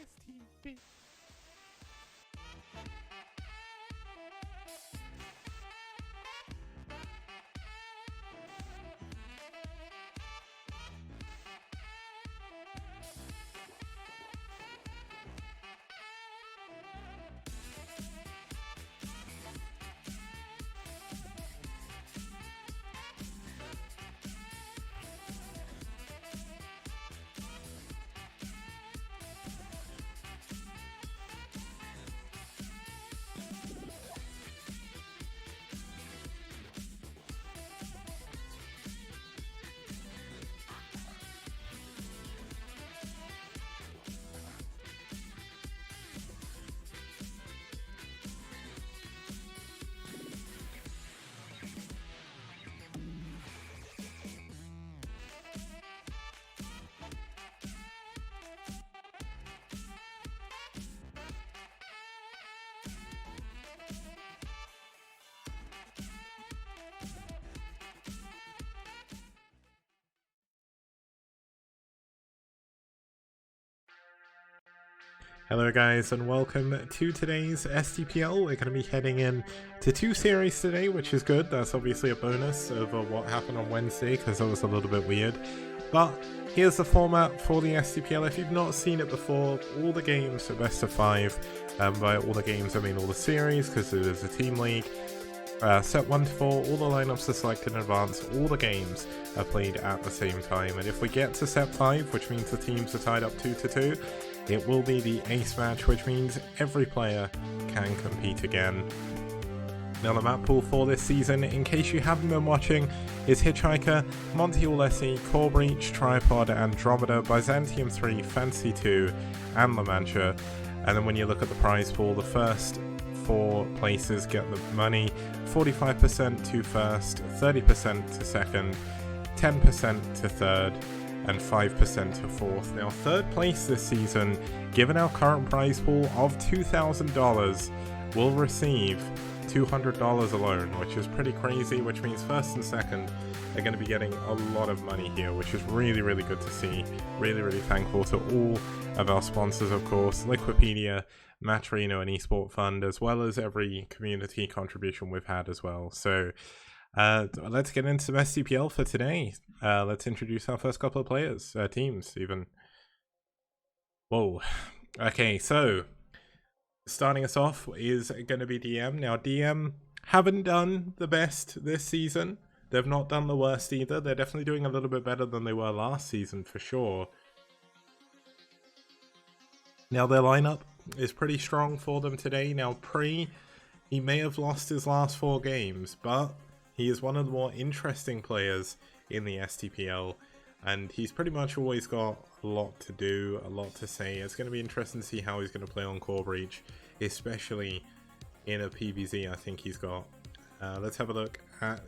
STPL. Hello guys and welcome to today's STPL. We're going to be heading in to two series today, which is good. That's obviously a bonus over what happened on Wednesday because that was a little bit weird. But here's the format for the STPL. If you've not seen it before, all the games are best of 5. By all the games I mean all the series because it is a team league. Set 1 to 4, all the lineups are selected in advance, all the games are played at the same time, and if we get to set 5, which means the teams are tied up 2 to 2, it will be the ace match, which means every player can compete again. Now the map pool for this season, in case you haven't been watching, is Hitchhiker, Monty Ulessi, Core Breach, Tripod, Andromeda, Byzantium 3, Fantasy 2, and La Mancha. And then when you look at the prize pool, the first 4 places get the money, 45% to first, 30% to second, 10% to third, and 5% to fourth. Now third place this season, given our current prize pool of $2,000, will receive $200 alone, which is pretty crazy, which means first and second are going to be getting a lot of money here, which is really good to see. Really thankful to all of our sponsors, of course, Liquipedia, Matrino and Esport Fund, as well as every community contribution we've had as well. So let's get into some STPL for today. Let's introduce our first couple of players, teams even. Whoa. Okay, so starting us off is going to be DM. Now DM haven't done the best this season. They've not done the worst either. They're definitely doing a little bit better than they were last season for sure. Now their lineup is pretty strong for them today. Now he may have lost his last 4 games, but he is one of the more interesting players in the STPL, and he's pretty much always got a lot to do, a lot to say. It's going to be interesting to see how he's going to play on Core Breach, especially in a PvZ. I think he's got. Let's have a look at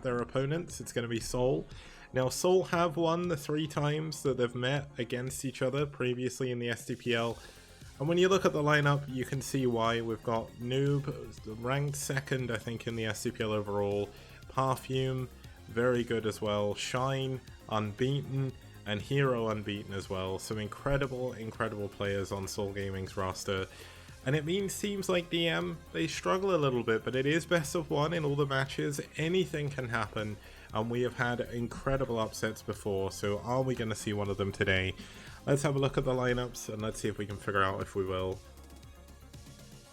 their opponents. It's going to be SouL. Now SouL have won the 3 times that they've met against each other previously in the STPL. And when you look at the lineup, you can see why. We've got Noob, ranked 2nd, I think, in the STPL overall. Perfume, very good as well. Shine, unbeaten, and Hero, unbeaten as well. Some incredible players on SouL Gaming's roster. And it seems like DM, they struggle a little bit, but it is best of 1 in all the matches. Anything can happen, and we have had incredible upsets before, so are we going to see one of them today? Let's have a look at the lineups and let's see if we can figure out if we will.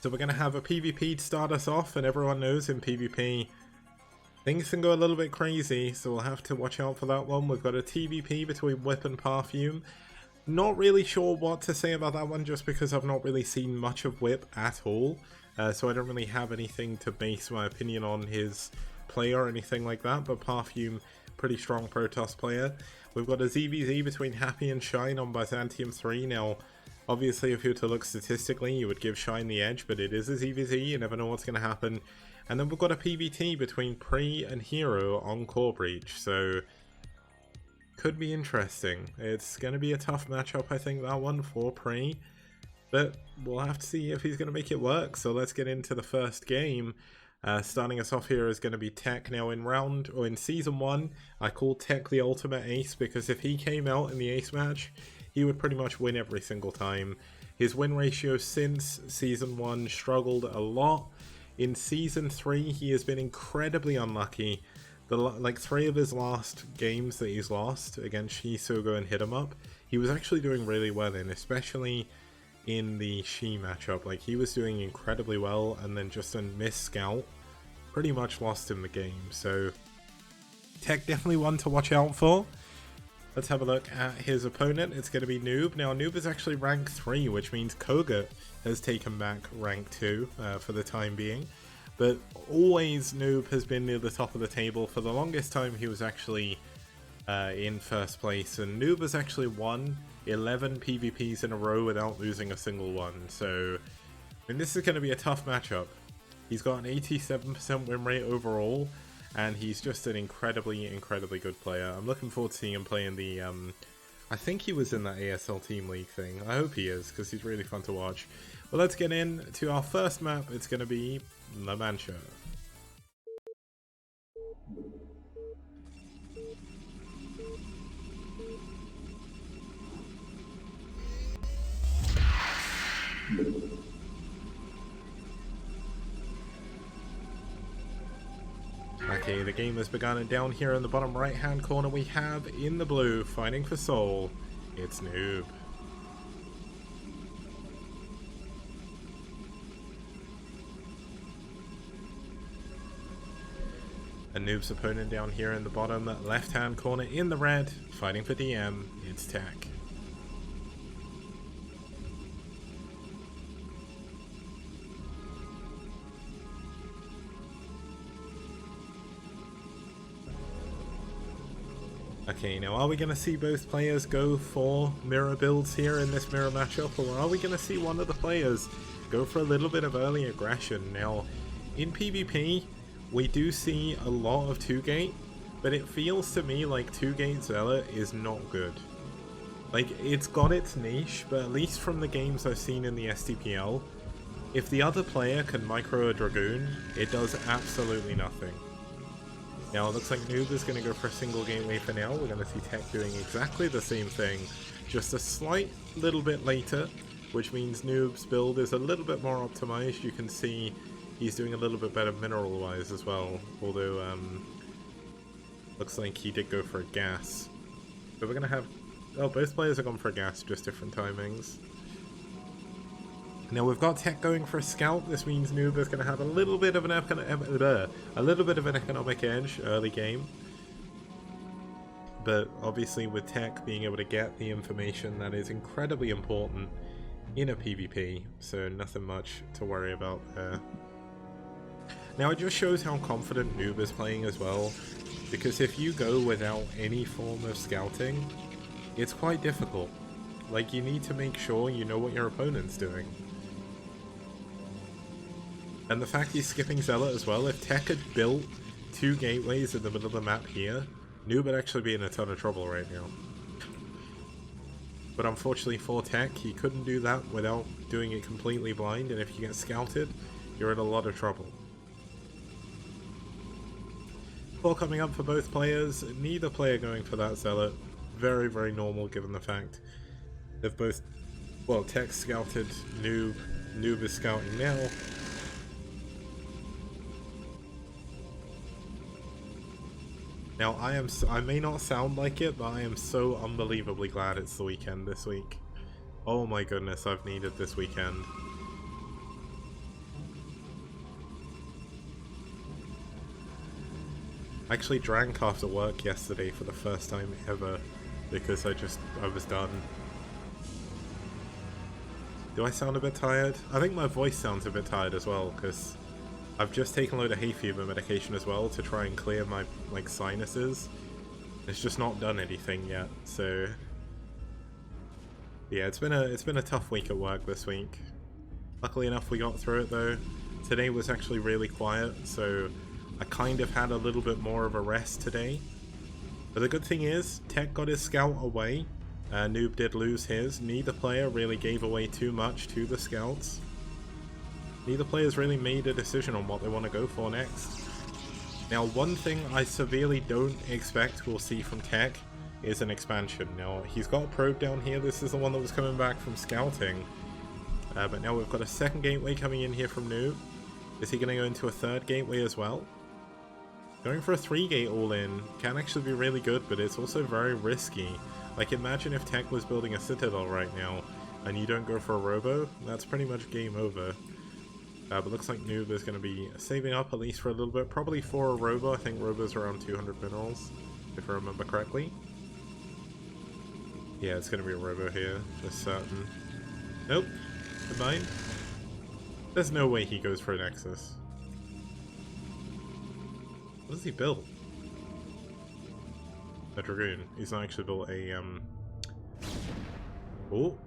So we're going to have a PvP to start us off, and everyone knows in PvP things can go a little bit crazy, so we'll have to watch out for that one. We've got a TVP between Whip and Perfume. Not really sure what to say about that one just because I've not really seen much of Whip at all, so I don't really have anything to base my opinion on his play or anything like that, but Perfume, pretty strong Protoss player. We've got a ZVZ between Happy and Shine on Byzantium 3. Now, obviously, if you were to look statistically, you would give Shine the edge, but it is a ZVZ, you never know what's going to happen. And then we've got a PvT between Pre and Hero on Core Breach, so could be interesting. It's going to be a tough matchup, I think, that one for Pre, but we'll have to see if he's going to make it work. So let's get into the first game. Starting us off here is going to be Tech. Now in Season 1, I called Tech the ultimate ace because if he came out in the ace match, he would pretty much win every single time. His win ratio since Season 1 struggled a lot. In Season 3, he has been incredibly unlucky. Like 3 of his last games that he's lost against Shisogo and Hit 'em Up, he was actually doing really well in, especially in the Shi matchup. Like, he was doing incredibly well, and then just a missed scout pretty much lost him the game. So Tech definitely one to watch out for. Let's have a look at his opponent. It's going to be Noob. Now, Noob is actually rank 3, which means Koga has taken back rank 2 for the time being. But always Noob has been near the top of the table. For the longest time, he was actually in first place. And Noob has actually won 11 PvPs in a row without losing a single one. So, I mean, this is going to be a tough matchup. He's got an 87% win rate overall. And he's just an incredibly, incredibly good player. I'm looking forward to seeing him play in the, I think he was in that ASL Team League thing. I hope he is, because he's really fun to watch. Well, let's get into our first map. It's going to be La Mancha. Okay, the game has begun, and down here in the bottom right hand corner we have, in the blue, fighting for SouL, it's Noob. And Noob's opponent down here in the bottom left hand corner in the red, fighting for DM, it's Tech. Okay, now are we going to see both players go for mirror builds here in this mirror matchup, or are we going to see one of the players go for a little bit of early aggression? Now, in PvP, we do see a lot of 2-gate, but it feels to me like 2-gate Zealot is not good. Like, it's got its niche, but at least from the games I've seen in the STPL, if the other player can micro a Dragoon, it does absolutely nothing. Now it looks like Noob is going to go for a single gateway for now. We're going to see Tech doing exactly the same thing, just a slight little bit later, which means Noob's build is a little bit more optimized. You can see he's doing a little bit better mineral-wise as well, although looks like he did go for a gas. So we're going to have... oh, both players have gone for a gas, just different timings. Now we've got Tech going for a scout. This means Noob is going to have a little bit of an economic edge early game. But obviously with Tech being able to get the information, that is incredibly important in a PvP, so nothing much to worry about there. Now it just shows how confident Noob is playing as well, because if you go without any form of scouting, it's quite difficult. Like, you need to make sure you know what your opponent's doing. And the fact he's skipping Zealot as well, if Tech had built 2 gateways in the middle of the map here, Noob would actually be in a ton of trouble right now. But unfortunately for Tech, he couldn't do that without doing it completely blind, and if you get scouted, you're in a lot of trouble. Ball coming up for both players, neither player going for that Zealot. Very, very normal given the fact they've both, well, Tech scouted Noob, Noob is scouting now. Now, I may not sound like it, but I am so unbelievably glad it's the weekend this week. Oh my goodness, I've needed this weekend. I actually drank after work yesterday for the first time ever, because I was done. Do I sound a bit tired? I think my voice sounds a bit tired as well, because I've just taken a load of hay fever medication as well to try and clear my sinuses. It's just not done anything yet, so yeah, it's been a tough week at work this week. Luckily enough we got through it though. Today was actually really quiet, so I kind of had a little bit more of a rest today. But the good thing is, Tech got his scout away. Noob did lose his. Neither player really gave away too much to the scouts. Neither player's really made a decision on what they want to go for next. Now, one thing I severely don't expect we'll see from Tech is an expansion. Now, he's got a probe down here. This is the one that was coming back from scouting. But now we've got a second gateway coming in here from Noob. Is he going to go into a third gateway as well? Going for a 3-gate all-in can actually be really good, but it's also very risky. Like, imagine if Tech was building a Citadel right now, and you don't go for a Robo, that's pretty much game over. But looks like Noob is going to be saving up at least for a little bit, probably for a Robo. I think Robo's around 200 minerals, if I remember correctly. Yeah, it's going to be a Robo here, just certain. Nope, never mind. There's no way he goes for a Nexus. What does he build? A Dragoon. He's not actually built a, Oh,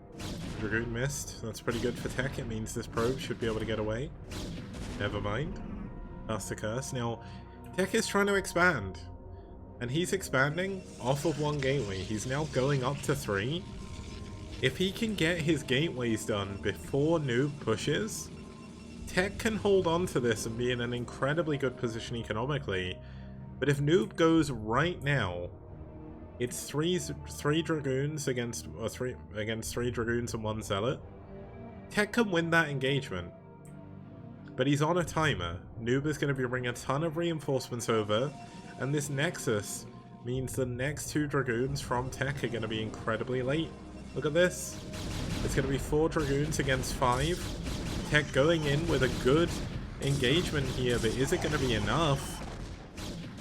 Dragoon missed. That's pretty good for Tech. It means this probe should be able to get away. Never mind. That's the curse. Now, Tech is trying to expand. And he's expanding off of 1 gateway. He's now going up to 3. If he can get his gateways done before Noob pushes, Tech can hold on to this and be in an incredibly good position economically. But if Noob goes right now, it's three Dragoons against 3 Dragoons and 1 Zealot. Tech can win that engagement. But he's on a timer. Noob is going to be bringing a ton of reinforcements over. And this Nexus means the next 2 Dragoons from Tech are going to be incredibly late. Look at this. It's going to be 4 Dragoons against 5. Tech going in with a good engagement here, but is it going to be enough?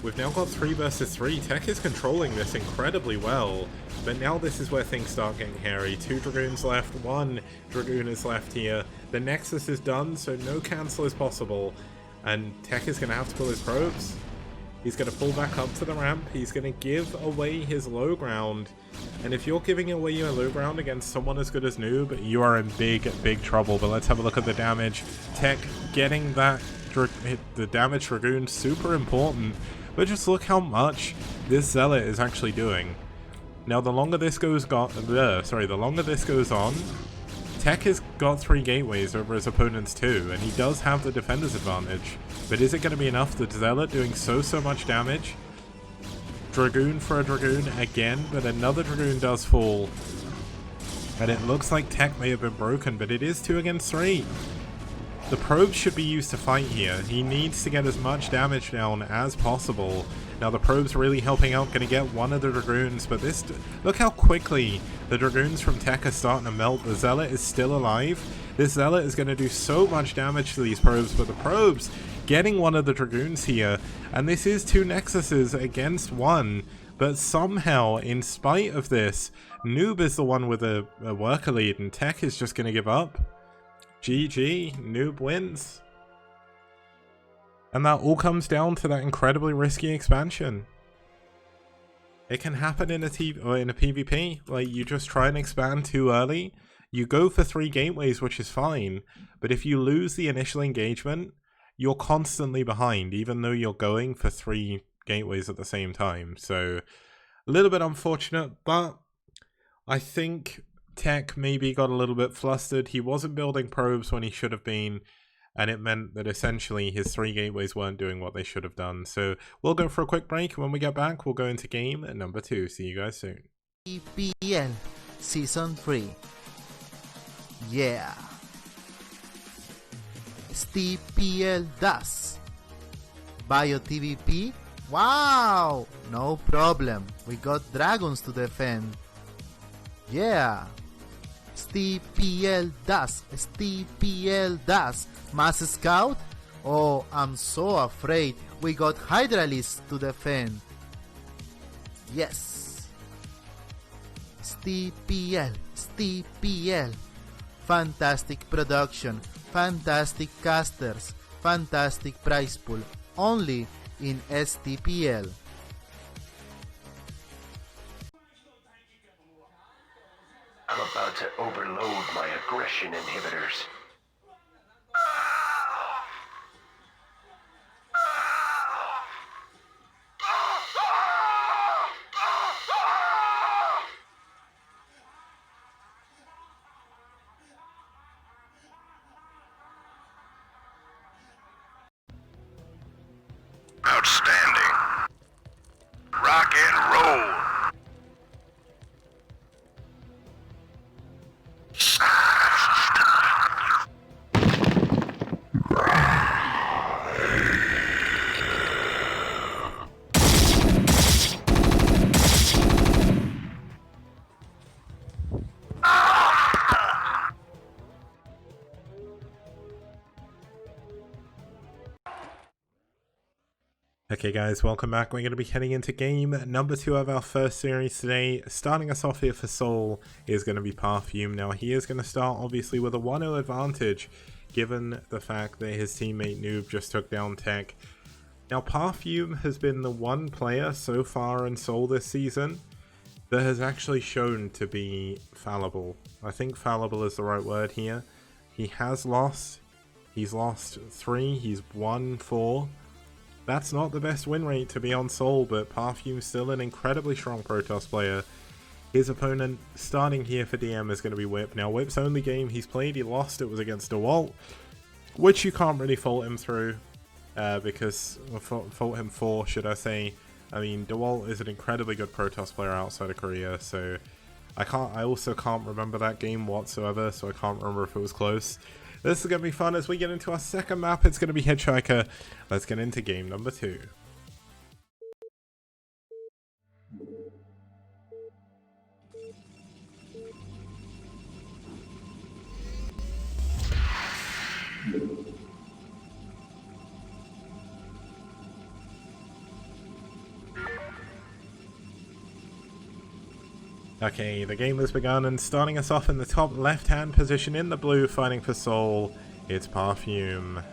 We've now got 3 versus 3. Tech is controlling this incredibly well, but now this is where things start getting hairy. 2 Dragoons left, 1 Dragoon is left here. The Nexus is done, so no cancel is possible, and Tech is going to have to pull his probes. He's going to pull back up to the ramp. He's going to give away his low ground. And if you're giving away your low ground against someone as good as Noob, you are in big, big trouble. But let's have a look at the damage. Tech getting that, the damage Dragoon, super important. But just look how much this Zealot is actually doing. Now, the longer this goes on, Tech has got 3 gateways over his opponent's 2, and he does have the defender's advantage. But is it going to be enough? The Zealot doing so much damage. Dragoon for a Dragoon again, but another Dragoon does fall. And it looks like Tech may have been broken, but it is 2 against 3. The probes should be used to fight here. He needs to get as much damage down as possible. Now the probe's really helping out, gonna get 1 of the Dragoons, but this, look how quickly the Dragoons from Tech are starting to melt. The Zealot is still alive. This Zealot is gonna do so much damage to these probes, but the probes getting 1 of the Dragoons here, and this is 2 Nexuses against 1, but somehow, in spite of this, Noob is the one with a worker lead, and Tech is just gonna give up. GG, Noob wins. And that all comes down to that incredibly risky expansion. It can happen in a PvP. Like, you just try and expand too early. You go for 3 gateways, which is fine. But if you lose the initial engagement, you're constantly behind, even though you're going for 3 gateways at the same time. So, a little bit unfortunate, but I think Tech maybe got a little bit flustered. He wasn't building probes when he should have been, and it meant that essentially his 3 gateways weren't doing what they should have done. So we'll go for a quick break. When we get back, we'll go into game number 2. See you guys soon. STPL Season 3. Yeah. STPL does. Bio TVP? Wow! No problem. We got dragons to defend. Yeah. STPL does. STPL does. Mass Scout? Oh, I'm so afraid. We got Hydralisk to defend. Yes. STPL. STPL. Fantastic production. Fantastic casters. Fantastic prize pool. Only in STPL. I'm about to overload my aggression inhibitors. Outstanding. Rock and roll. Okay guys, welcome back. We're going to be heading into game number 2 of our first series today. Starting us off here for SouL is going to be Parfume. Now he is going to start obviously with a 1-0 advantage, given the fact that his teammate Noob just took down Tech. Now Parfume has been the one player so far in SouL this season that has actually shown to be fallible. I think fallible is the right word here. He has lost. He's lost 3, he's won 4. That's not the best win rate to be on SouL, but Parfume's still an incredibly strong Protoss player. His opponent starting here for DM is going to be Whip. Now Whip's only game he's played, he lost, it was against DeWalt, which you can't really fault him through, fault him for, should I say. I mean, DeWalt is an incredibly good Protoss player outside of Korea, so I also can't remember that game whatsoever, so I can't remember if it was close. This is going to be fun as we get into our second map. It's going to be Hitchhiker. Let's get into game number 2. Okay, the game has begun, and starting us off in the top left-hand position in the blue, fighting for SouL, it's Parfume.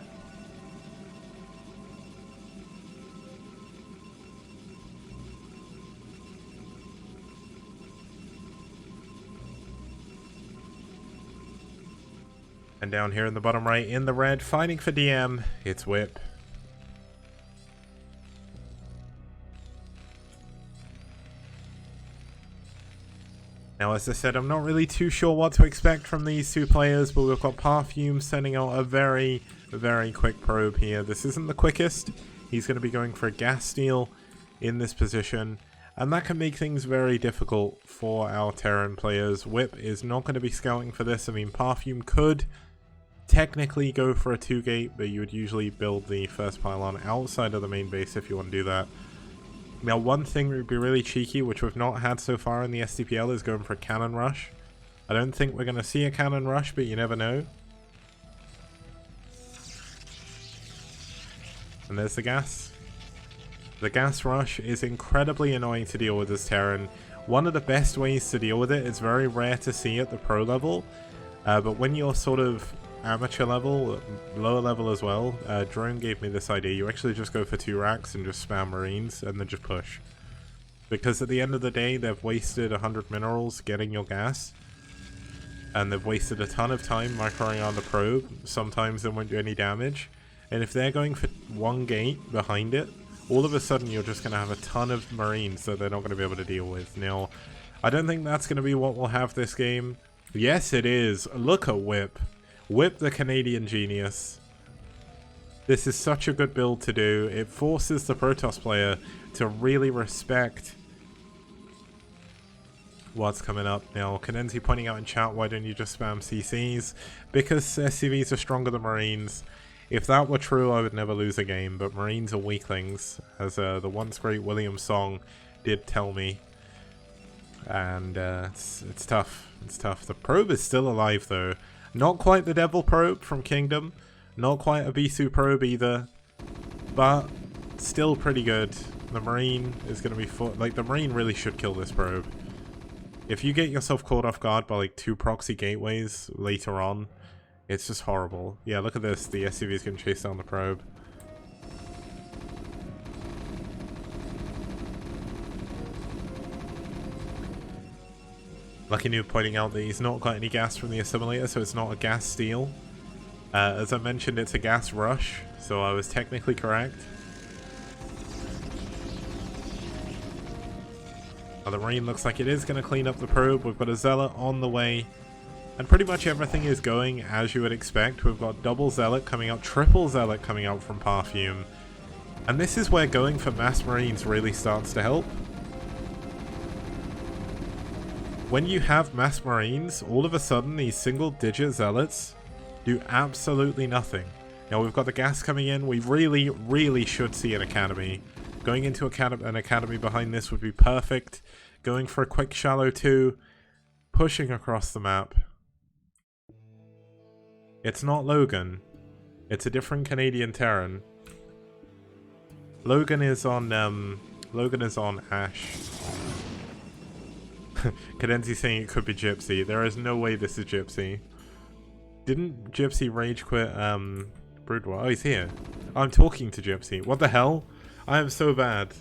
And down here in the bottom right, in the red, fighting for DM, it's Whip. Now, as I said, I'm not really too sure what to expect from these two players, but we've got Parfume sending out a very, very quick probe here. This isn't the quickest. He's going to be going for a gas steal in this position, and that can make things very difficult for our Terran players. Whip is not going to be scouting for this. I mean, Parfume could technically go for a 2-gate, but you would usually build the first pylon outside of the main base if you want to do that. Now, one thing that would be really cheeky, which we've not had so far in the STPL, is going for a cannon rush. I don't think we're going to see a cannon rush, but you never know. And there's the gas. The gas rush is incredibly annoying to deal with as Terran. One of the best ways to deal with it, it's very rare to see at the pro level, but when you're sort of amateur level, lower level as well, Drone gave me this idea. You actually just go for 2 racks and just spam Marines and then just push. Because at the end of the day, they've wasted 100 minerals getting your gas. And they've wasted a ton of time microing on the probe. Sometimes they won't do any damage. And if they're going for 1 gate behind it, all of a sudden you're just going to have a ton of Marines that they're not going to be able to deal with. Now, I don't think that's going to be what we'll have this game. Yes, it is. Look at Whip. Whip the Canadian genius. This is such a good build to do. It forces the Protoss player to really respect what's coming up. Now, Cadenzi pointing out in chat, why don't you just spam CCs? Because SCVs are stronger than Marines. If that were true, I would never lose a game, but Marines are weaklings, as the once great William song did tell me. And it's tough. It's tough. The probe is still alive, though. Not quite the Devil probe from Kingdom, not quite a Bisu probe either, but still pretty good. The Marine is going to be like, the Marine really should kill this probe. If you get yourself caught off guard by like 2 proxy gateways later on, it's just horrible. Yeah, look at this, the SCV is going to chase down the probe. Lucky Noob pointing out that he's not got any gas from the assimilator, so it's not a gas steal. As I mentioned, it's a gas rush, so I was technically correct. The Marine looks like it is going to clean up the probe. We've got a Zealot on the way, and pretty much everything is going as you would expect. We've got double Zealot coming out, triple Zealot coming out from Parfume. And this is where going for mass Marines really starts to help. When you have mass Marines, all of a sudden these single-digit Zealots do absolutely nothing. Now we've got the gas coming in. We really, really should see an academy. Going into an academy behind this would be perfect. Going for a quick shallow 2. Pushing across the map. It's not Logan. It's a different Canadian Terran. Logan is on Ash. Cadenzi saying it could be Gypsy. There is no way this is Gypsy. Didn't Gypsy rage quit Brood War? Oh, he's here. I'm talking to Gypsy. What the hell? I am so bad.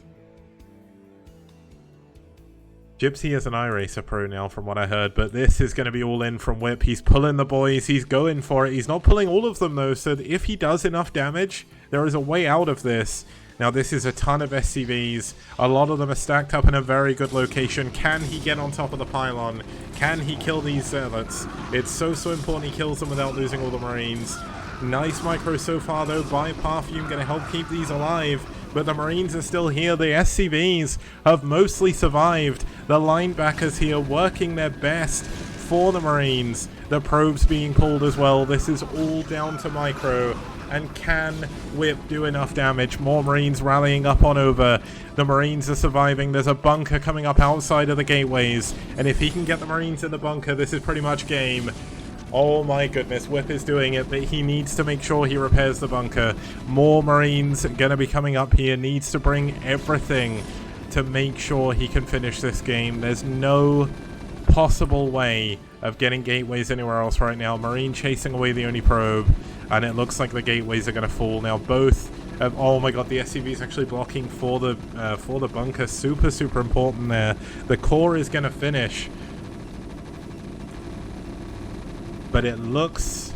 Gypsy is an iRacer pro now from what I heard, but this is going to be all in from Whip. He's pulling the boys, he's going for it. He's not pulling all of them though, so if he does enough damage, there is a way out of this. Now this is a ton of SCVs. A lot of them are stacked up in a very good location. Can he get on top of the pylon? Can he kill these zealots? It's so important he kills them without losing all the Marines. Nice micro so far though by Perfume, going to help keep these alive. But the Marines are still here. The SCVs have mostly survived. The linebackers here working their best for the Marines. The probes being pulled as well. This is all down to micro. And can Whip do enough damage? More Marines rallying up on over. The Marines are surviving. There's a bunker coming up outside of the gateways. And if he can get the Marines in the bunker, this is pretty much game. Oh my goodness, Whip is doing it, but he needs to make sure he repairs the bunker. More Marines gonna be coming up here. Needs to bring everything to make sure he can finish this game. There's no possible way of getting gateways anywhere else right now. Marine chasing away the only probe, and it looks like the gateways are gonna fall now. Both oh my god, the SCV is actually blocking for the bunker. Super important there. The core is gonna finish. But it looks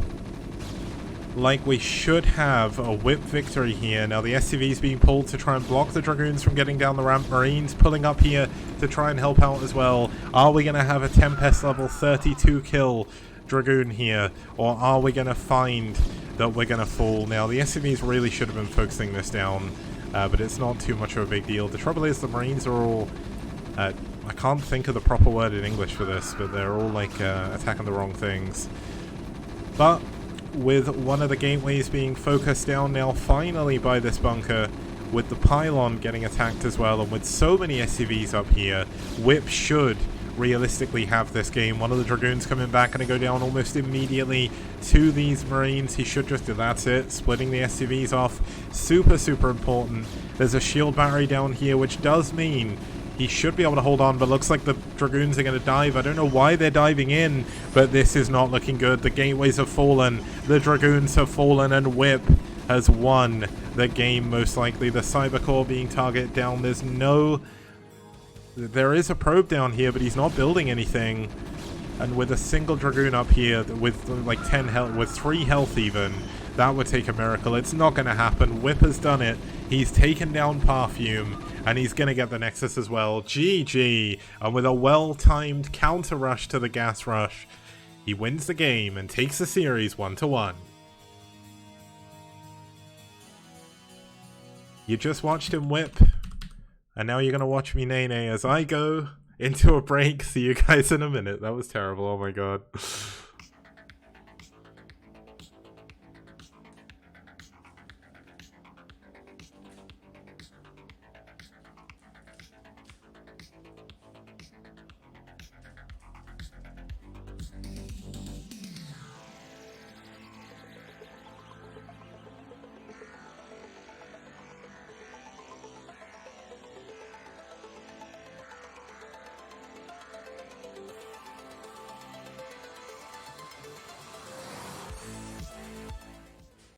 like we should have a Whip victory here. Now the SCV is being pulled to try and block the Dragoons from getting down the ramp. Marines pulling up here to try and help out as well. Are we going to have a Tempest level 32 kill Dragoon here? Or are we going to find that we're going to fall? Now the SCVs really should have been focusing this down. But it's not too much of a big deal. The trouble is the Marines are all... I can't think of the proper word in English for this, but they're all like attacking the wrong things. But with one of the gateways being focused down now finally by this bunker, with the pylon getting attacked as well, and with so many SCVs up here, Whip should realistically have this game. One of the Dragoons coming back, going to go down almost immediately to these Marines. He should just do, that's it, splitting the SCVs off. Super important. There's a shield battery down here, which does mean he should be able to hold on, but looks like the Dragoons are going to dive. I don't know why they're diving in, but this is not looking good. The gateways have fallen, the Dragoons have fallen, and Whip has won the game most likely. The cyber core being targeted down. There is a probe down here, but he's not building anything. And with a single Dragoon up here with like 10 health, with 3 health even, that would take a miracle. It's not going to happen. Whip has done it. He's taken down Perfume, and he's going to get the Nexus as well. GG. And with a well-timed counter rush to the gas rush, he wins the game and takes the series 1-1. You just watched him whip, and now you're going to watch me nay-nay as I go into a break. See you guys in a minute. That was terrible. Oh my god.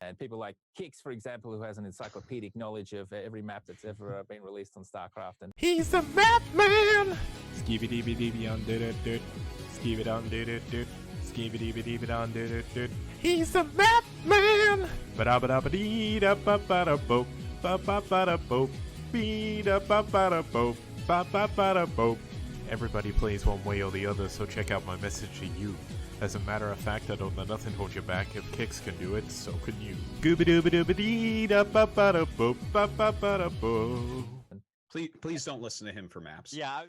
And people like Kix, for example, who has an encyclopedic knowledge of every map that's ever been released on StarCraft. And he's a map man! Skibidi-bidi-bidi-on-did-it-did. Skibidi-on-did-it-did. Skibidi-bidi-bidi-on-did-it-did. He's a map man! Ba-da-ba-da-ba-dee-da-ba-ba-da-boop. Ba-ba-ba-da-boop. Bee-da-ba-ba-da-boop. Ba-ba-ba-da-boop. Everybody plays one way or the other, so check out my message to you. As a matter of fact, I don't let nothing hold you back. If Kix can do it, so can you. Gooba-dooba-dooba-dee-da-ba-ba-da-boop. Ba-ba-ba-da-boop. Please don't listen to him for maps. yeah.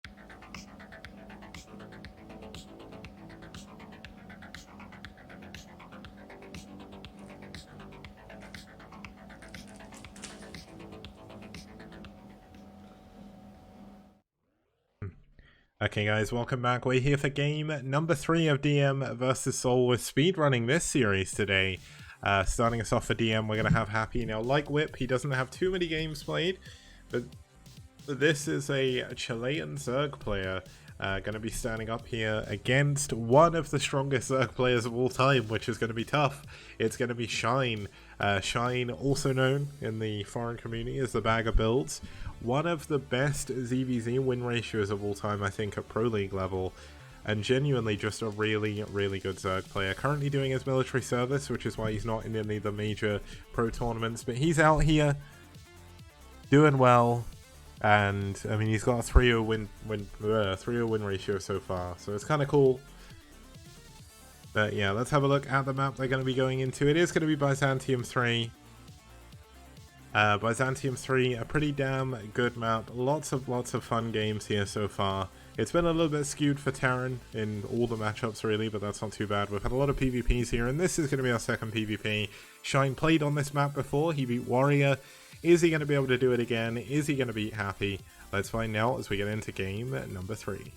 Okay guys, welcome back. We're here for game number 3 of DM versus SouL. We're speedrunning this series today. Starting us off for DM, we're going to have Happy. Now, like Whip, he doesn't have too many games played, but this is a Chilean Zerg player going to be standing up here against one of the strongest Zerg players of all time, which is going to be tough. It's going to be Shine. Shine, also known in the foreign community as the Bag of Builds. One of the best ZVZ win ratios of all time, I think, at Pro League level. And genuinely just a really, really good Zerg player. Currently doing his military service, which is why he's not in any of the major pro tournaments. But he's out here doing well. And, I mean, he's got a 3-0 win ratio so far. So it's kind of cool. But yeah, let's have a look at the map they're going to be going into. It is going to be Byzantium 3. Byzantium 3, a pretty damn good map. Lots of fun games here so far. It's been a little bit skewed for Terran in all the matchups really, but that's not too bad. We've had a lot of PvPs here, and this is going to be our second PvP. Shine played on this map before. He beat Warrior. Is he going to be able to do it again? Is he going to beat Happy? Let's find out as we get into game number 3.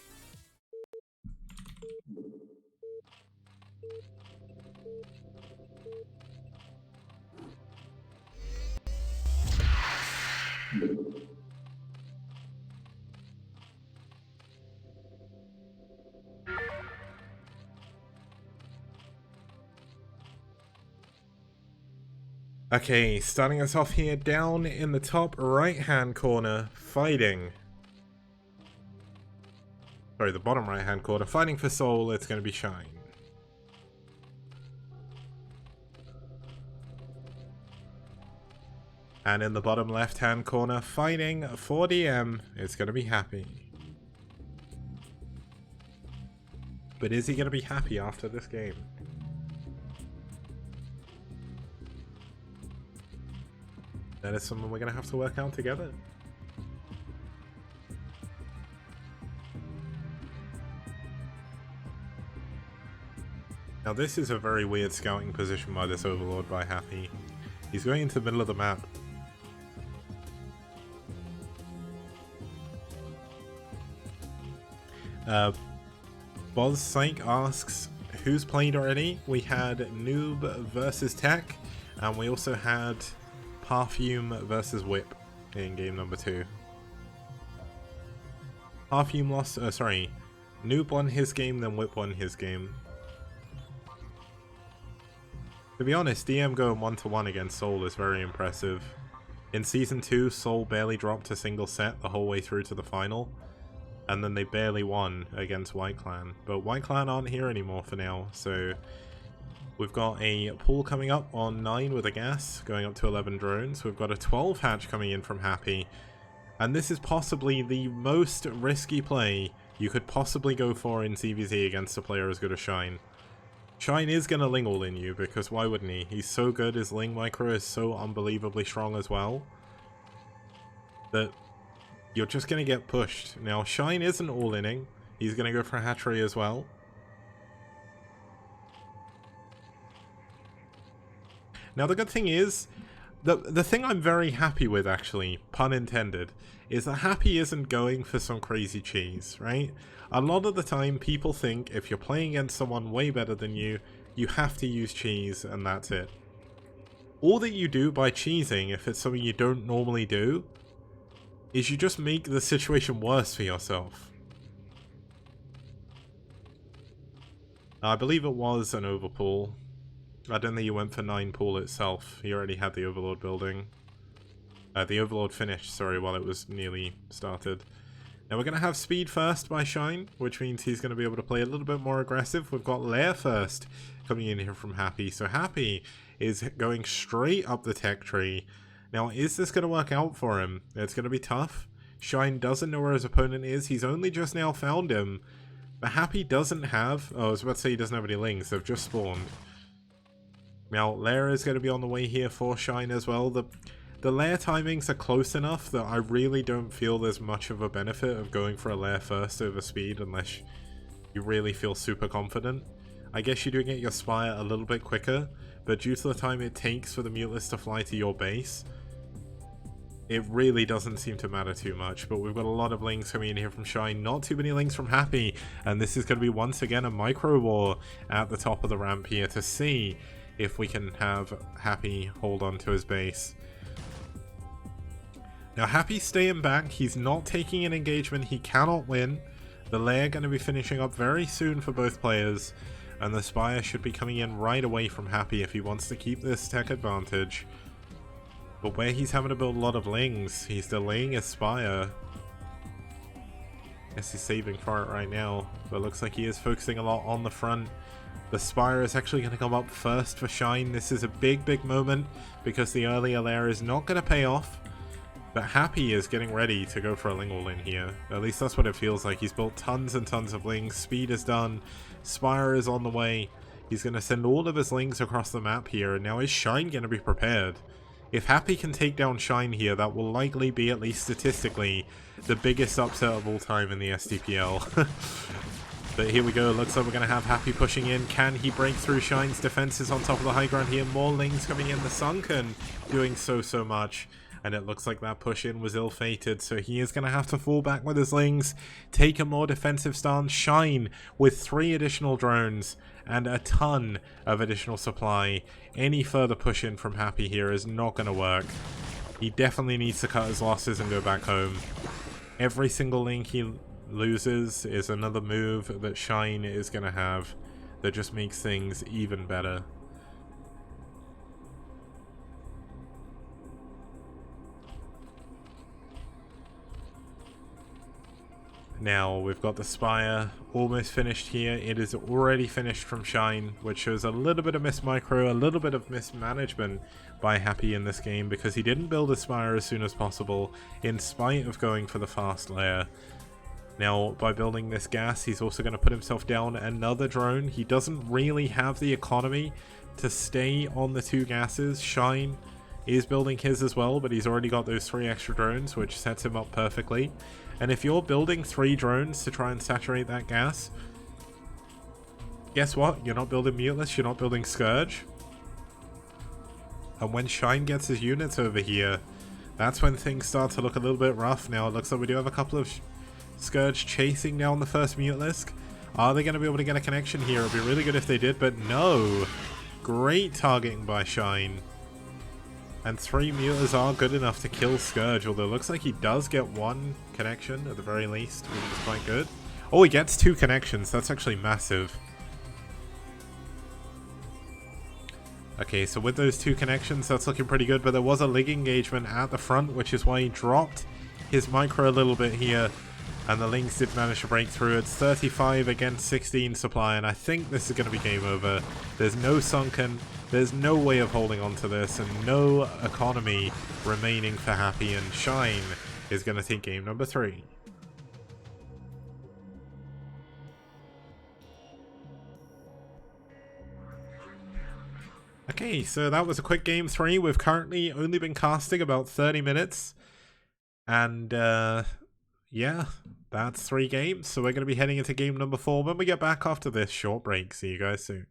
Okay, starting us off here down in the top right hand corner, fighting. Sorry, the bottom right hand corner, fighting for SouL, it's going to be Shine. And in the bottom left hand corner, fighting for DM, it's going to be Happy. But is he going to be happy after this game? That is something we're going to have to work out together. Now this is a very weird scouting position by this Overlord by Happy. He's going into the middle of the map. Boz Psych asks, who's played already? We had Noob versus Tech, and we also had Perfume versus Whip in game number 2. Perfume lost, Noob won his game, then Whip won his game. To be honest, DM going 1-1 against SouL is very impressive. In Season 2, SouL barely dropped a single set the whole way through to the final, and then they barely won against White Clan. But White Clan aren't here anymore for now, so we've got a pool coming up on 9 with a gas, going up to 11 drones. We've got a 12 hatch coming in from Happy. And this is possibly the most risky play you could possibly go for in CVZ against a player as good as Shine. Shine is going to Ling all in you, because why wouldn't he? He's so good, his Ling micro is so unbelievably strong as well, that you're just going to get pushed. Now, Shine isn't all-inning. He's going to go for a hatchery as well. Now the good thing is, the thing I'm very happy with actually, pun intended, is that Happy isn't going for some crazy cheese, right? A lot of the time people think if you're playing against someone way better than you, you have to use cheese and that's it. All that you do by cheesing, if it's something you don't normally do, is you just make the situation worse for yourself. I believe it was an overpool. I don't think he went for 9 pool itself. He already had the Overlord building. The Overlord finished, sorry, while it was nearly started. Now we're going to have speed first by Shine, which means he's going to be able to play a little bit more aggressive. We've got Lair first coming in here from Happy. So Happy is going straight up the tech tree. Now is this going to work out for him? It's going to be tough. Shine doesn't know where his opponent is. He's only just now found him. But Happy doesn't have... Oh, I was about to say he doesn't have any lings. They've just spawned. Now, Lair is going to be on the way here for Shine as well. The Lair timings are close enough that I really don't feel there's much of a benefit of going for a Lair first over speed unless you really feel super confident. I guess you do get your Spire a little bit quicker, but due to the time it takes for the Muteless to fly to your base, it really doesn't seem to matter too much. But we've got a lot of links coming in here from Shine, not too many links from Happy, and this is going to be once again a micro war at the top of the ramp here to see if we can have Happy hold on to his base. Now Happy's staying back, he's not taking an engagement, he cannot win. The lair going to be finishing up very soon for both players, and the Spire should be coming in right away from Happy if he wants to keep this tech advantage. But where he's having to build a lot of Lings, he's delaying his Spire. Guess he's saving for it right now, but it looks like he is focusing a lot on the front. The Spire is actually going to come up first for Shine. This is a big moment because the earlier lair is not going to pay off. But Happy is getting ready to go for a Ling all in here. At least that's what it feels like. He's built tons and tons of Lings. Speed is done. Spire is on the way. He's going to send all of his Lings across the map here. And now is Shine going to be prepared? If Happy can take down Shine here, that will likely be, at least statistically, the biggest upset of all time in the STPL. But here we go. Looks like we're going to have Happy pushing in. Can he break through Shine's defenses on top of the high ground here? More Lings coming in. The Sunken doing so much. And it looks like that push in was ill-fated, so he is going to have to fall back with his Lings, take a more defensive stance. Shine with 3 additional drones and a ton of additional supply. Any further push in from Happy here is not going to work. He definitely needs to cut his losses and go back home. Every single Ling he loses is another move that Shine is going to have that just makes things even better. Now, we've got the Spire almost finished here. It is already finished from Shine, which shows a little bit of mismicro, a little bit of mismanagement by Happy in this game because he didn't build a Spire as soon as possible, in spite of going for the fast lair. Now, by building this gas, he's also going to put himself down another drone. He doesn't really have the economy to stay on the 2 gases. Shine is building his as well, but he's already got those 3 extra drones, which sets him up perfectly. And if you're building 3 drones to try and saturate that gas, guess what? You're not building Muteless, you're not building Scourge. And when Shine gets his units over here, that's when things start to look a little bit rough. Now it looks like we do have a couple of Scourge chasing down the first Mutalisk. Are they going to be able to get a connection here? It would be really good if they did, but no. Great targeting by Shine. And 3 Mutas are good enough to kill Scourge, although it looks like he does get 1 connection at the very least, which is quite good. Oh, he gets 2 connections. That's actually massive. Okay, so with those 2 connections, that's looking pretty good, but there was a Lig engagement at the front, which is why he dropped his micro a little bit here, and the Lings did manage to break through. It's 35 against 16 supply, and I think this is going to be game over. There's no Sunken. There's no way of holding on to this, and no economy remaining for Happy, and Shine is going to take game number 3. Okay, so that was a quick game 3. We've currently only been casting about 30 minutes, and yeah, that's 3 games. So we're going to be heading into game number 4 when we get back after this short break. See you guys soon.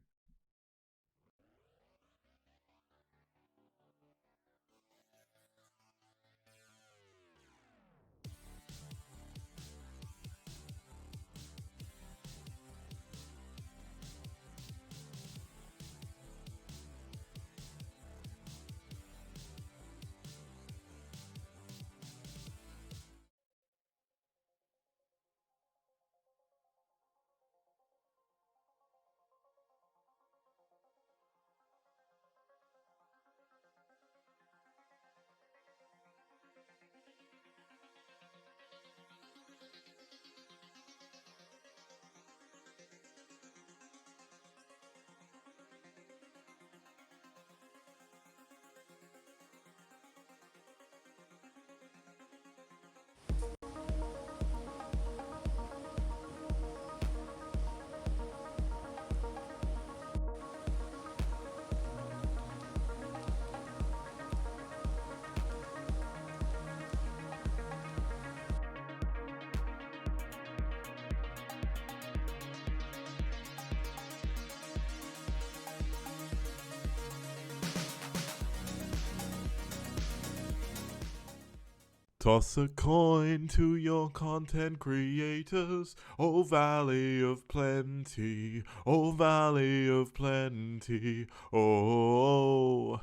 Toss a coin to your content creators, oh Valley of Plenty, oh Valley of Plenty, oh.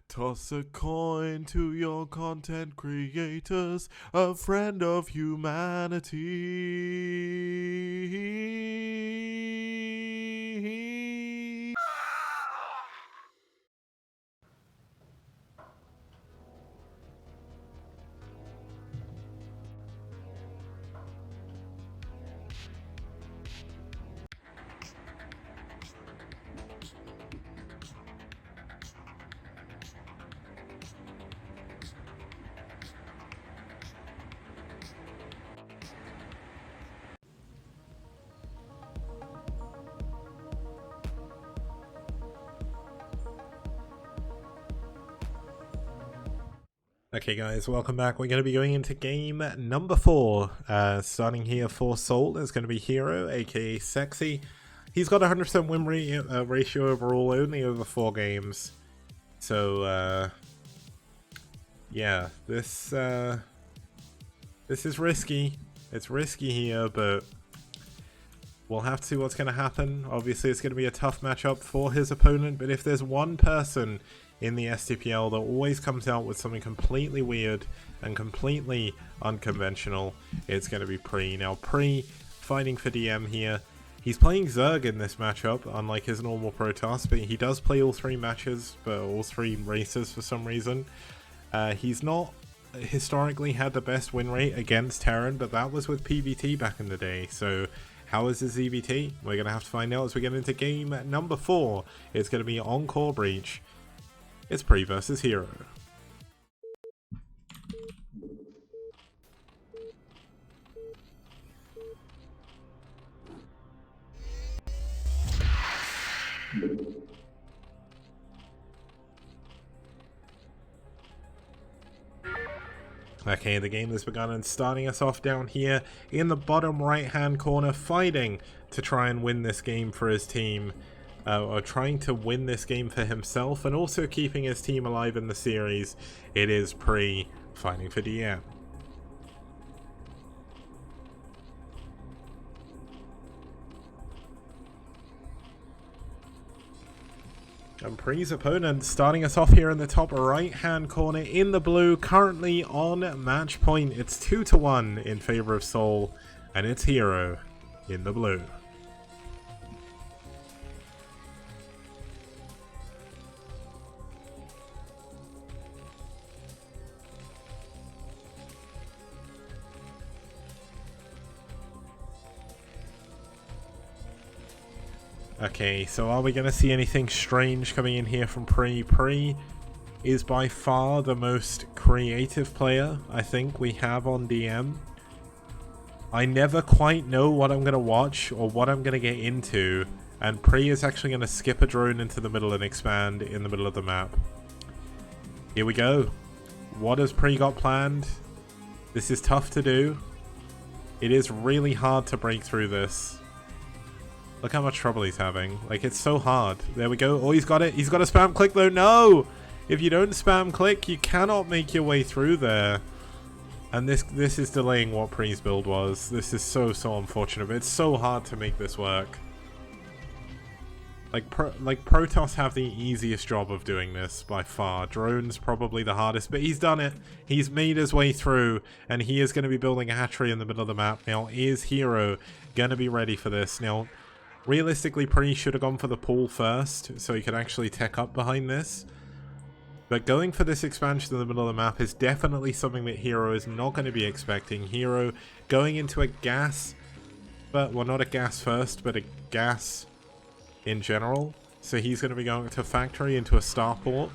Toss a coin to your content creators, a friend of humanity. Okay guys, welcome back. We're going to be going into game number 4. Starting here for SouL is going to be Hero, aka Sexy. He's got 100% win ratio overall, only over 4 games. So, yeah, this is risky. It's risky here, but we'll have to see what's going to happen. Obviously, it's going to be a tough matchup for his opponent, but if there's one person in the STPL that always comes out with something completely weird and completely unconventional, it's going to be Pre. Now, Pre fighting for DM here. He's playing Zerg in this matchup, unlike his normal Protoss, but he does play all 3 matches, but all 3 races for some reason. He's not historically had the best win rate against Terran, but that was with PvT back in the day, so how is his EVT? We're going to have to find out as we get into game number 4. It's going to be on Core Breach. It's Pre versus Hero. Okay, the game has begun and starting us off down here in the bottom right hand corner, fighting to try and win this game for his team. Or trying to win this game for himself and also keeping his team alive in the series. It is Pre fighting for DM. And Pre's opponent starting us off here in the top right hand corner in the blue, currently on match point. It's 2-1 in favor of SouL, and it's Hero in the blue. Okay, so are we going to see anything strange coming in here from Pre? Pre is by far the most creative player I think we have on DM. I never quite know what I'm going to watch or what I'm going to get into, and Pre is actually going to skip a drone into the middle and expand in the middle of the map. Here we go. What has Pre got planned? This is tough to do. It is really hard to break through this. Look how much trouble he's having. Like, it's so hard. There we go. Oh, he's got it. He's got a spam click, though. No! If you don't spam click, you cannot make your way through there. And this is delaying what Pre's build was. This is so unfortunate. But it's so hard to make this work. Like Protoss have the easiest job of doing this by far. Drone's probably the hardest, but he's done it. He's made his way through, and he is going to be building a hatchery in the middle of the map. Now, is Hero going to be ready for this? Now, realistically, Pre should have gone for the pool first, so he could actually tech up behind this. But going for this expansion in the middle of the map is definitely something that Hero is not going to be expecting. Hero going into a gas, but, well, not a gas first, but a gas in general. So he's going to be going to factory into a starport.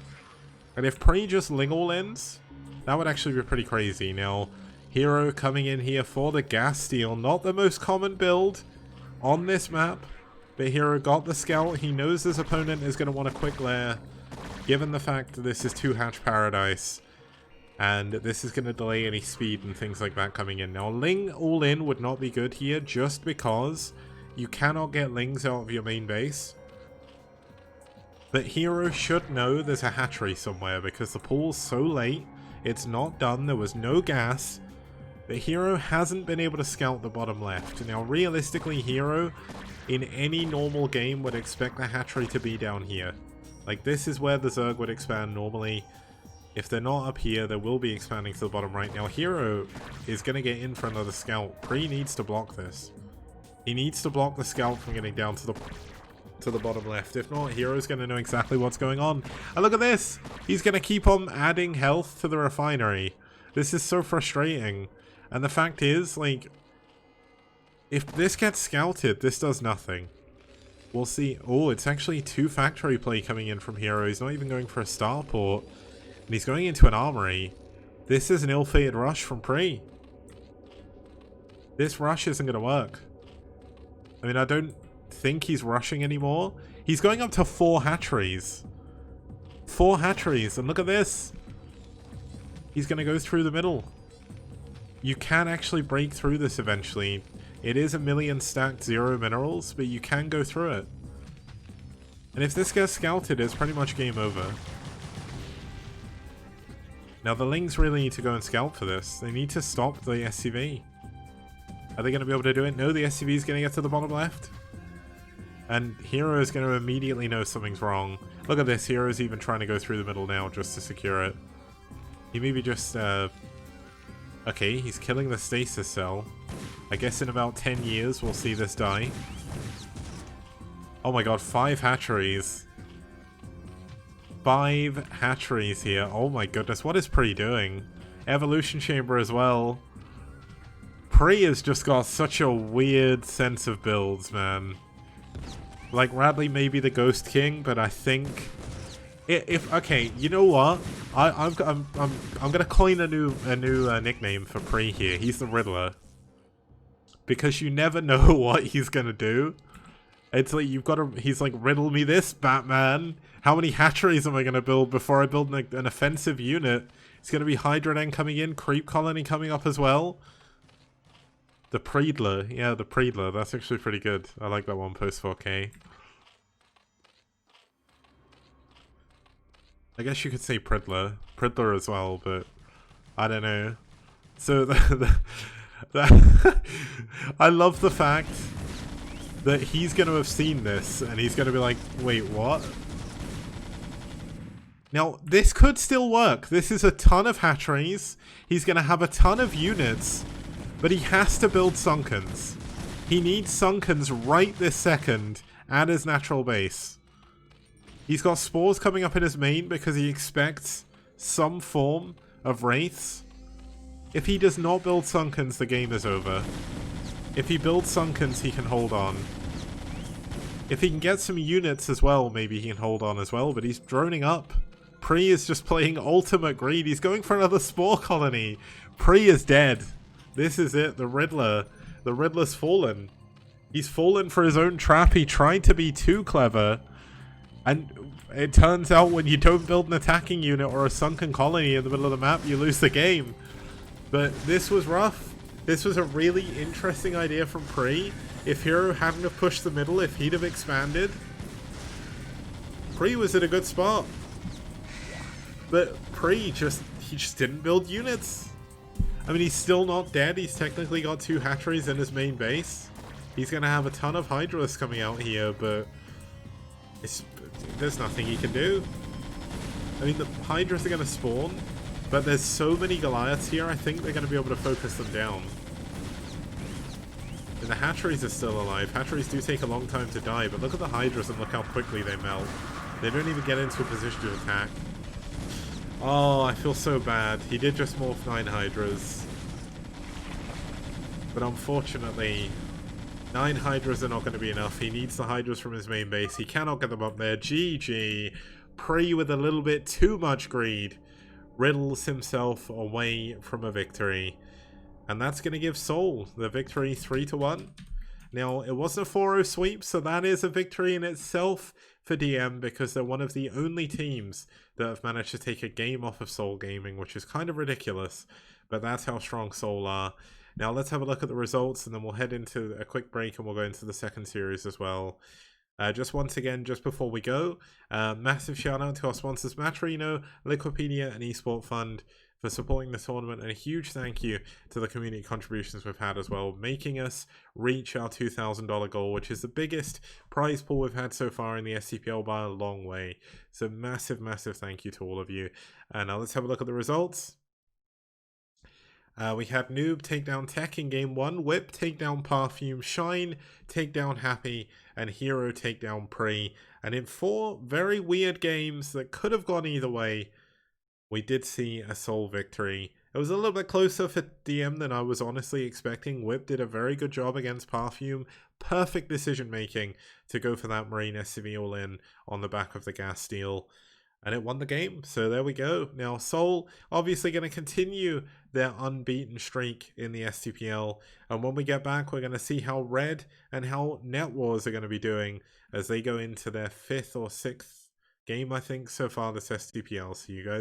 And if Pre just Ling all ends, that would actually be pretty crazy. Now, Hero coming in here for the gas steal, not the most common build on this map. But Hero got the scout. He knows his opponent is going to want a quick lair, given the fact that this is 2-hatch paradise. And this is going to delay any speed and things like that coming in. Now, Ling all in would not be good here, just because you cannot get Lings out of your main base. But Hero should know there's a hatchery somewhere, because the pool's so late. It's not done. There was no gas. The hero hasn't been able to scout the bottom left. Now, realistically, hero in any normal game would expect the hatchery to be down here. Like, this is where the Zerg would expand normally. If they're not up here, they will be expanding to the bottom right. Now, hero is going to get in for another scout. Pre needs to block this. He needs to block the scout from getting down to the bottom left. If not, hero's going to know exactly what's going on. And look at this! He's going to keep on adding health to the refinery. This is so frustrating. And the fact is, like, if this gets scouted, this does nothing. We'll see. Oh, it's actually 2 factory play coming in from hero. He's not even going for a starport. And he's going into an armory. This is an ill-fated rush from Pre. This rush isn't going to work. I mean, I don't think he's rushing anymore. He's going up to 4 hatcheries. 4 hatcheries, and look at this. He's going to go through the middle. You can actually break through this eventually. It is a 1,000,000 stacked 0 minerals, but you can go through it. And if this gets scouted, it's pretty much game over. Now the Lings really need to go and scout for this. They need to stop the SCV. Are they going to be able to do it? No, the SCV is going to get to the bottom left. And Hero is going to immediately know something's wrong. Look at this, Hero's even trying to go through the middle now just to secure it. He maybe just, okay, he's killing the stasis cell. I guess in about 10 years we'll see this die. Oh my god, 5 hatcheries. 5 hatcheries here. Oh my goodness, what is Pre doing? Evolution Chamber as well. Pre has just got such a weird sense of builds, man. Like, Radley may be the Ghost King, but I think... If okay, you know what? I'm gonna coin a new nickname for Pre here. He's the Riddler. Because you never know what he's gonna do. It's like you've got to. He's like, riddle me this, Batman. How many hatcheries am I gonna build before I build an offensive unit? It's gonna be Hydra Den coming in, Creep Colony coming up as well. The Preedler, yeah, the Preedler. That's actually pretty good. I like that one post 4K. I guess you could say Pridler as well, but I don't know. So I love the fact that he's going to have seen this and he's going to be like, wait, what? Now, this could still work. This is a ton of hatcheries. He's going to have a ton of units, but he has to build Sunkens. He needs Sunkens right this second at his natural base. He's got spores coming up in his main because he expects some form of wraiths. If he does not build Sunkens, the game is over. If he builds Sunkens, he can hold on. If he can get some units as well, maybe he can hold on as well, but he's droning up. Pre is just playing ultimate greed. He's going for another spore colony. Pre is dead. This is it, the Riddler. The Riddler's fallen. He's fallen for his own trap. He tried to be too clever. And it turns out when you don't build an attacking unit or a sunken colony in the middle of the map, you lose the game. But this was rough. This was a really interesting idea from Pre. If Hero hadn't have pushed the middle, if he'd have expanded, Pre was in a good spot. But Pre just didn't build units. I mean, he's still not dead. He's technically got 2 hatcheries in his main base. He's going to have a ton of Hydras coming out here, but there's nothing he can do. I mean, the Hydras are going to spawn, but there's so many Goliaths here, I think they're going to be able to focus them down. And the hatcheries are still alive. Hatcheries do take a long time to die, but look at the Hydras and look how quickly they melt. They don't even get into a position to attack. Oh, I feel so bad. He did just morph 9 Hydras. But unfortunately, 9 Hydras are not going to be enough. He needs the Hydras from his main base. He cannot get them up there. GG. Pre with a little bit too much greed riddles himself away from a victory. And that's going to give SouL the victory 3-1. Now, it wasn't a 4-0 sweep, so that is a victory in itself for DM because they're one of the only teams that have managed to take a game off of SouL Gaming, which is kind of ridiculous, but that's how strong SouL are. Now, let's have a look at the results, and then we'll head into a quick break, and we'll go into the second series as well. Just once again, just before we go, massive shout out to our sponsors, Matrino, Liquipedia, and Esport Fund. for supporting the tournament, and a huge thank you to the community contributions we've had as well, making us reach our $2,000 goal, which is the biggest prize pool we've had so far in the STPL by a long way. So massive thank you to all of you. And now let's have a look at the results. We had Noob take down Tech in game 1, Whip take down Perfume, Shine take down Happy, and Hero take down Pre. And in 4 very weird games that could have gone either way, we did see a SouL victory. It was a little bit closer for DM than I was honestly expecting. Whip did a very good job against Perfume. Perfect decision making to go for that Marine SCV all in on the back of the gas steal. And it won the game. So there we go. Now SouL obviously going to continue their unbeaten streak in the STPL. And when we get back, we're going to see how Red and how Net Wars are going to be doing as they go into their 5th or 6th game, I think, so far this STPL. See you guys.